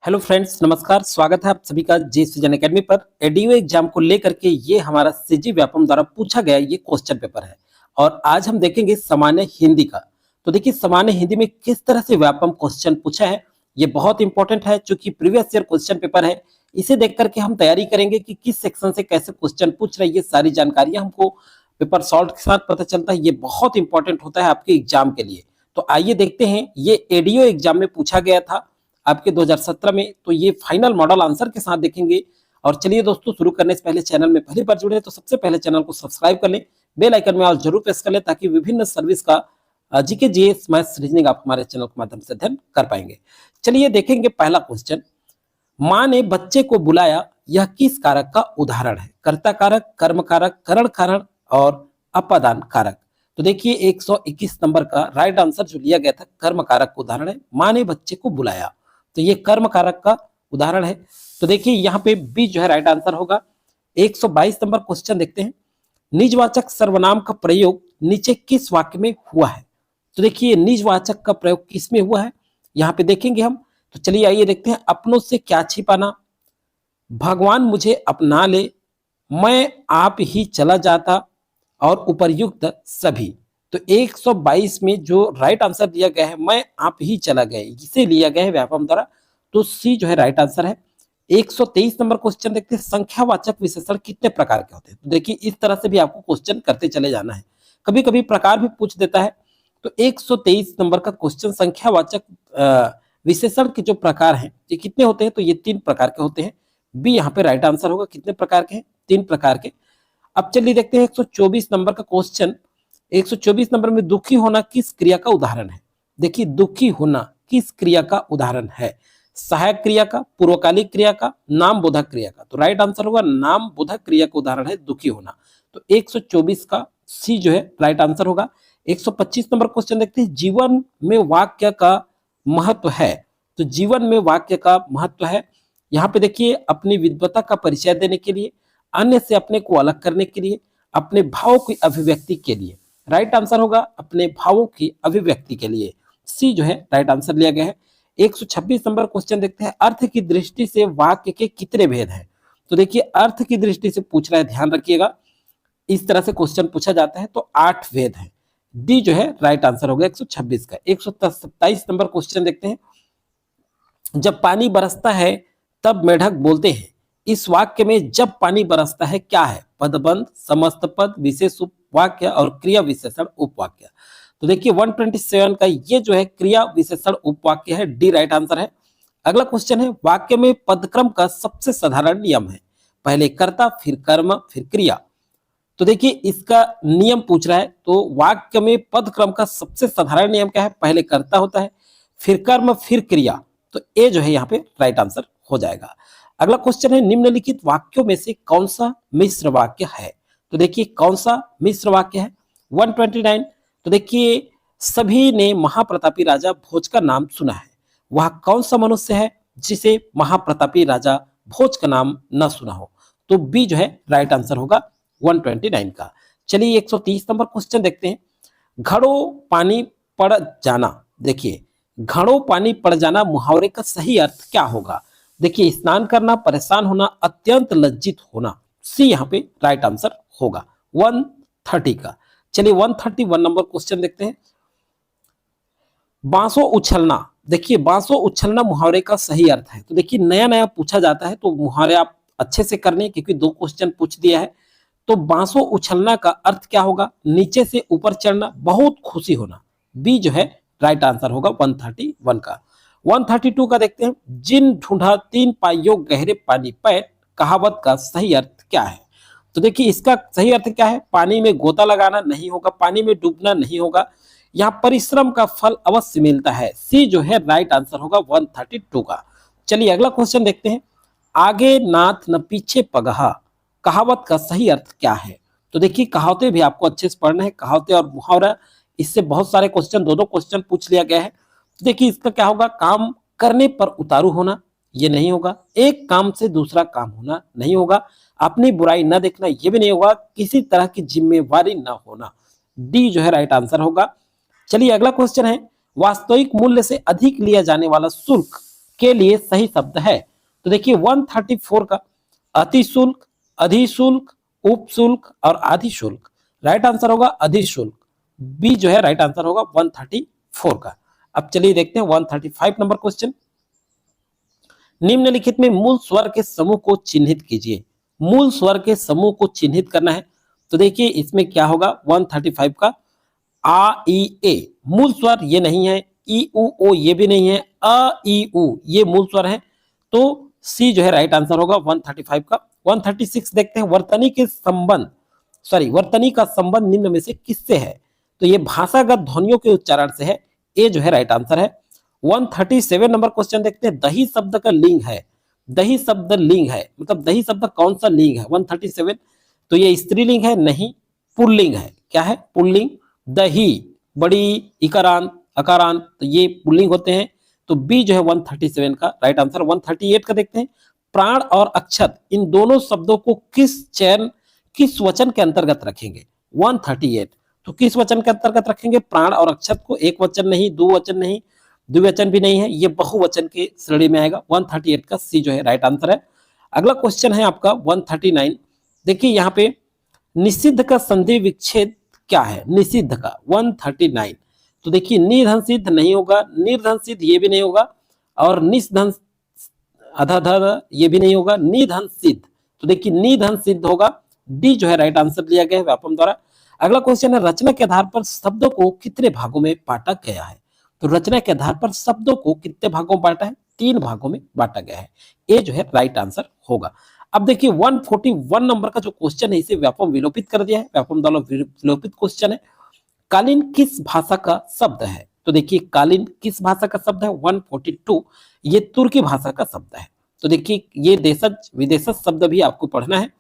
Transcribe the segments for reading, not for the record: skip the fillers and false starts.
Hello friends, नमस्कार। स्वागत है आप सभी का जे सृजन एकेडमी पर। एडीओ एग्जाम को लेकर के ये हमारा सीजी व्यापम द्वारा पूछा गया ये क्वेश्चन पेपर है और आज हम देखेंगे सामान्य हिंदी का। तो देखिए सामान्य हिंदी में किस तरह से व्यापम क्वेश्चन पूछा है, ये बहुत इंपॉर्टेंट है क्योंकि प्रीवियस ईयर क्वेश्चन पेपर है। इसे देख करके हम तैयारी करेंगे कि किस सेक्शन से कैसे क्वेश्चन पूछ रहे हैं। ये सारी जानकारियां हमको पेपर सॉल्व के साथ पता चलता है। ये बहुत इंपॉर्टेंट होता है आपके एग्जाम के लिए। तो आइए देखते हैं, ये एडीओ एग्जाम में पूछा गया था आपके 2017 में। तो ये फाइनल मॉडल आंसर के साथ देखेंगे। और चलिए दोस्तों, शुरू करने से पहले चैनल में पहली बार जुड़े हैं तो सबसे पहले चैनल को सब्सक्राइब कर लें, बेल आइकन में ऑल जरूर प्रेस कर लें ताकि विभिन्न सर्विस का जीके जीएस मैथ्स रीजनिंग आप हमारे चैनल के माध्यम से अध्ययन कर पाएंगे। चलिए देखेंगे पहला क्वेश्चन। माँ ने बच्चे को बुलाया, यह किस कारक का उदाहरण है? कर्ता कारक, कर्म कारक, करण कारक और अपादान कारक। तो देखिए 121 नंबर का राइट आंसर जो लिया गया था कर्म कारक का उदाहरण है। माँ ने बच्चे को बुलाया, तो ये कर्म कारक का उदाहरण है। तो देखिए यहाँ पे बी जो है राइट आंसर होगा। 122 नंबर क्वेश्चन देखते हैं। निजवाचक सर्वनाम का प्रयोग नीचे किस वाक्य में हुआ है? तो देखिए निजवाचक का प्रयोग किस में हुआ है यहाँ पे देखेंगे हम। तो चलिए आइए देखते हैं। अपनों से क्या छिपाना, भगवान मुझे अपना ले, मैं आप ही चला जाता और उपर्युक्त सभी। तो 122 में जो राइट आंसर दिया गया है मैं आप ही चला गया, इसे लिया गया है व्यापम द्वारा। तो सी जो है राइट आंसर है। 123 नंबर क्वेश्चन देखते हैं। संख्यावाचक विशेषण कितने प्रकार के होते हैं? तो देखिए इस तरह से भी आपको क्वेश्चन करते चले जाना है, कभी कभी प्रकार भी पूछ देता है। तो 123 नंबर का क्वेश्चन, संख्यावाचक विशेषण के जो प्रकार हैं ये कितने होते हैं? तो ये 3 प्रकार के होते हैं। बी यहाँ पे राइट आंसर होगा। कितने प्रकार के हैं? 3 प्रकार के। अब चलिए देखते हैं 124 नंबर का क्वेश्चन। 124 नंबर में दुखी होना किस क्रिया का उदाहरण है? देखिए दुखी होना किस क्रिया का उदाहरण है? सहायक क्रिया का, पूर्वकालिक क्रिया का, नाम बोधक क्रिया का। तो राइट आंसर होगा नाम बोधक क्रिया का उदाहरण है दुखी होना। तो 124 का सी जो है राइट आंसर होगा। 125 नंबर क्वेश्चन देखते हैं। जीवन में वाक्य का महत्व है। तो जीवन में वाक्य का महत्व है यहाँ पे देखिए अपनी विद्वता का परिचय देने के लिए, अन्य से अपने को अलग करने के लिए, अपने भावों की अभिव्यक्ति के लिए। राइट आंसर होगा अपने भावों की अभिव्यक्ति के लिए। सी जो है राइट आंसर लिया गया है। 126 नंबर क्वेश्चन देखते हैं। अर्थ की दृष्टि से वाक्य के कितने भेद हैं? तो देखिए अर्थ की दृष्टि से पूछ रहा है, ध्यान रखिएगा। इस तरह से क्वेश्चन पूछा जाता है तो 8 भेद है। डी जो है राइट आंसर होगा 126 का। 127 नंबर क्वेश्चन देखते हैं। जब पानी बरसता है तब मेढक बोलते हैं। इस वाक्य में जब पानी बरसता है क्या है? पदबंध, समस्त पद, विशेष उपवाक्य और क्रिया विशेषण उपवाक्य। तो देखिए 127 का ये जो है क्रिया विशेषण उपवाक्य है। डी राइट आंसर है। अगला क्वेश्चन है। वाक्य में पदक्रम का सबसे साधारण नियम है, पहले कर्ता फिर कर्म फिर क्रिया। तो देखिए इसका नियम पूछ रहा है। तो वाक्य में पदक्रम का सबसे साधारण नियम क्या है? पहले कर्ता होता है, फिर कर्म फिर क्रिया। तो ए जो है यहाँ पे राइट आंसर हो जाएगा। अगला क्वेश्चन है। निम्नलिखित वाक्यों में से कौन सा मिश्र वाक्य है? तो देखिए कौन सा मिश्र वाक्य है? 129। तो देखिए सभी ने महाप्रतापी राजा भोज का नाम सुना है। वह कौन सा मनुष्य है जिसे महाप्रतापी राजा भोज का नाम न सुना हो? तो बी जो है राइट आंसर होगा 129 का। चलिए 130 नंबर क्वेश्चन देखते हैं। घड़ों पानी पड़ जाना। देखिए घड़ों पानी पड़ जाना मुहावरे का सही अर्थ क्या होगा? देखिए स्नान करना, परेशान होना, अत्यंत लज्जित होना। सी यहाँ पे राइट आंसर होगा 130 का। चलिए 131 नंबर क्वेश्चन देखते हैं। बांसों उछलना। देखिए बांसों उछलना मुहावरे का सही अर्थ है। तो देखिए नया नया पूछा जाता है तो मुहावरे आप अच्छे से कर लें क्योंकि 2 क्वेश्चन पूछ दिया है। तो बांसों उछलना का अर्थ क्या होगा? नीचे से ऊपर चढ़ना, बहुत खुशी होना। बी जो है राइट आंसर होगा 131 का। 132 का देखते हैं। जिन ढूंढा 3 पाइयों गहरे पानी पैर, कहावत का सही अर्थ क्या है? तो देखिए इसका सही अर्थ क्या है? पानी में गोता लगाना नहीं होगा, पानी में डूबना नहीं होगा, यहाँ परिश्रम का फल अवश्य मिलता है। सी जो है राइट आंसर होगा 132 का। चलिए अगला क्वेश्चन देखते हैं। आगे नाथ न पीछे पगहा, कहावत का सही अर्थ क्या है? तो देखिए कहावतें भी आपको अच्छे से पढ़ना है। कहावतें और मुहावरा, इससे बहुत सारे क्वेश्चन, 2-2 क्वेश्चन पूछ लिया गया है। तो देखिए इसका क्या होगा? काम करने पर उतारू होना, ये नहीं होगा। एक काम से दूसरा काम होना नहीं होगा। अपनी बुराई न देखना, ये भी नहीं होगा। किसी तरह की जिम्मेवारी न होना। डी जो है राइट आंसर होगा। चलिए अगला क्वेश्चन है। वास्तविक मूल्य से अधिक लिया जाने वाला शुल्क के लिए सही शब्द है? तो देखिए 134 का अतिशुल्क, अधिशुल्क, उपशुल्क और आधिशुल्क। राइट आंसर होगा अधिशुल्क। बी जो है राइट आंसर होगा 134 का। अब चलिए देखते हैं 135 नंबर क्वेश्चन। निम्नलिखित में मूल स्वर के समूह को चिन्हित कीजिए। मूल स्वर के समूह को चिन्हित करना है। तो देखिए इसमें क्या होगा 135 का आ ई ए मूल स्वर ये नहीं है, ई उ ओ ये भी नहीं है, अ ई उ ये मूल स्वर है। तो सी जो है राइट आंसर होगा 135 का। 136 देखते हैं वर्तनी का संबंध निम्न में से किससे है? तो ये भाषागत ध्वनियों के उच्चारण से है। ए जो है राइट आंसर है। 137 नंबर क्वेश्चन देखते हैं। दही शब्द का लिंग है। दही शब्द लिंग है, मतलब दही शब्द कौन सा लिंग है? 137। तो ये स्त्रीलिंग है? नहीं, पुल्लिंग है। क्या है? पुल्लिंग। दही बड़ी इकारांत अकारांत, तो ये पुल्लिंग होते हैं। तो बी जो है 137 का राइट आंसर। 138 का देखते हैं। प्राण और अक्षत इन दोनों शब्दों को किस वचन के अंतर्गत रखेंगे? 138। तो किस वचन के अंतर्गत रखेंगे प्राण और अक्षत को? एक वचन नहीं, दो वचन नहीं, द्विवचन भी नहीं है, ये बहुवचन के श्रेणी में आएगा। 138 का सी जो है राइट आंसर है। अगला क्वेश्चन है आपका 139। देखिए यहाँ पे निषिद्ध का संधि विच्छेद क्या है? निषिद्ध का 139। तो देखिए निर्धन सिद्ध नहीं होगा, निर्धन सिद्ध ये भी नहीं होगा, और निधन अधर ये भी नहीं होगा, निधन सिद्ध। तो देखिए निधन सिद्ध होगा। डी जो है राइट आंसर लिया गया है व्यापम द्वारा। अगला क्वेश्चन है रचना के आधार पर शब्दों को कितने भागों में बांटा गया है? तो रचना के आधार पर शब्दों को कितने भागों में बांटा है? 3 भागों में बांटा गया है। ए जो है राइट आंसर होगा। अब देखिए 141 नंबर का जो क्वेश्चन है इसे व्यापम विलोपित कर दिया है, व्यापम द्वारा विलोपित क्वेश्चन है। कालीन किस भाषा का शब्द है? तो देखिए कालीन किस भाषा का शब्द है? 142 ये तुर्की भाषा का शब्द है। तो देखिए ये देशज विदेशज शब्द भी आपको पढ़ना है।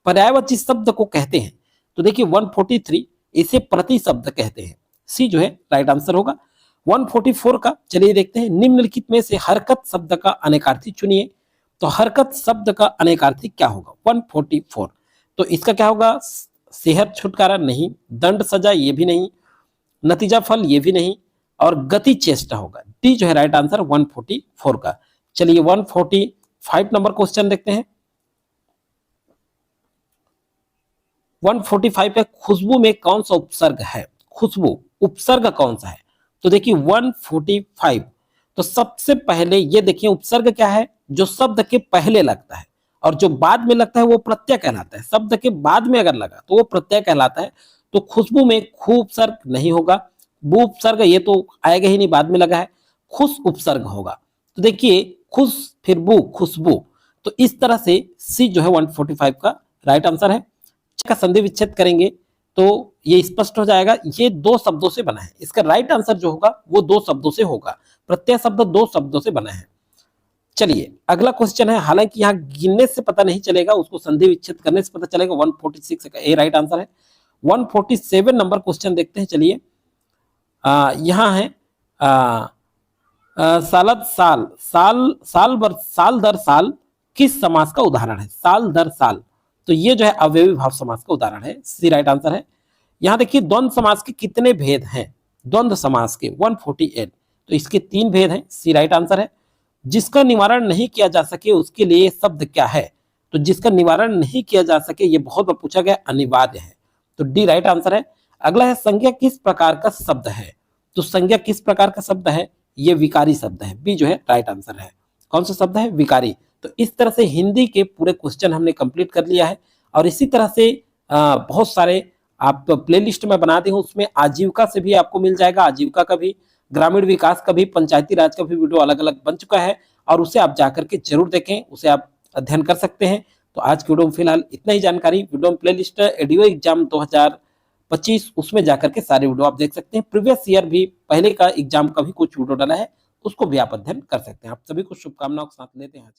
पर्यायवाची शब्द को कहते हैं? तो देखिए 143 इसे प्रति शब्द कहते हैं। सी जो है राइट आंसर होगा। 144 का चलिए देखते हैं। निम्नलिखित में से हरकत शब्द का अनेकार्थी चुनिए। तो हरकत शब्द का अनेकार्थी क्या होगा? 144। तो इसका क्या होगा? सेहत छुटकारा नहीं, दंड सजा ये भी नहीं, नतीजा फल ये भी नहीं, और गति चेष्टा होगा। डी जो है राइट आंसर 144 का। चलिए 145 नंबर क्वेश्चन देखते हैं। 145 है खुशबू में कौन सा उपसर्ग है? खुशबू उपसर्ग कौन सा है? तो देखिए 145 तो सबसे पहले ये देखिए उपसर्ग क्या है? जो शब्द के पहले लगता है, और जो बाद में लगता है वो प्रत्यय कहलाता है। शब्द के बाद में अगर लगा तो वो प्रत्यय कहलाता है। तो खुशबू में खू उपसर्ग नहीं होगा, बू उपसर्ग ये तो आएगा ही नहीं, बाद में लगा है। खुश उपसर्ग होगा। तो देखिए खुश फिर बू, खुशबू। तो इस तरह से सी जो है 145 का राइट आंसर है। का संधि विच्छेद करेंगे तो ये स्पष्ट हो जाएगा, ये 2 शब्दों से बना है। इसका राइट आंसर जो होगा वो 2 शब्दों से होगा। प्रत्यय शब्द 2 शब्दों से बना है। चलिए अगला क्वेश्चन है, हालांकि यहाँ गिनने से पता नहीं चलेगा, उसको संधि विच्छेद करने से पता चलेगा। 146 का ए राइट आंसर है। 147 नंबर क्वेश्चन देखते हैं। चलिए यहाँ है सालद साल साल साल दर साल किस समास का उदाहरण है? साल दर साल, तो ये जो है अवयवी भाव समास का उदाहरण है। सी राइट आंसर है। यहाँ देखिए द्वंद्व समास के कितने भेद हैं? द्वंद्व समास के 148, तो इसके 3 भेद हैं। सी राइट आंसर है। जिसका निवारण नहीं किया जा सके उसके लिए शब्द क्या है? तो जिसका निवारण नहीं किया जा सके ये बहुत बार पूछा गया, अनिवार्य है। तो डी राइट आंसर है। अगला है संज्ञा किस प्रकार का शब्द है? तो संज्ञा किस प्रकार का शब्द है? ये विकारी शब्द है। बी जो है राइट आंसर है। कौन सा शब्द है? विकारी। तो इस तरह से हिंदी के पूरे क्वेश्चन हमने कंप्लीट कर लिया है। और इसी तरह से बहुत सारे आप प्लेलिस्ट में बना दी हूँ, उसमें आजीविका से भी आपको मिल जाएगा, आजीविका का भी, ग्रामीण विकास का भी, पंचायती राज का भी वीडियो अलग अलग बन चुका है। और उसे आप जाकर के जरूर देखें, उसे आप अध्ययन कर सकते हैं। तो आज की वीडियो में फिलहाल इतना ही जानकारी। वीडियो में प्लेलिस्ट एडीओ एग्जाम 2025 उसमें जाकर के सारे वीडियो आप देख सकते हैं। प्रीवियस ईयर भी पहले का एग्जाम का भी कुछ वीडियो डाला है, उसको भी आप अध्ययन कर सकते हैं। आप सभी को शुभकामनाओं के साथ लेते हैं।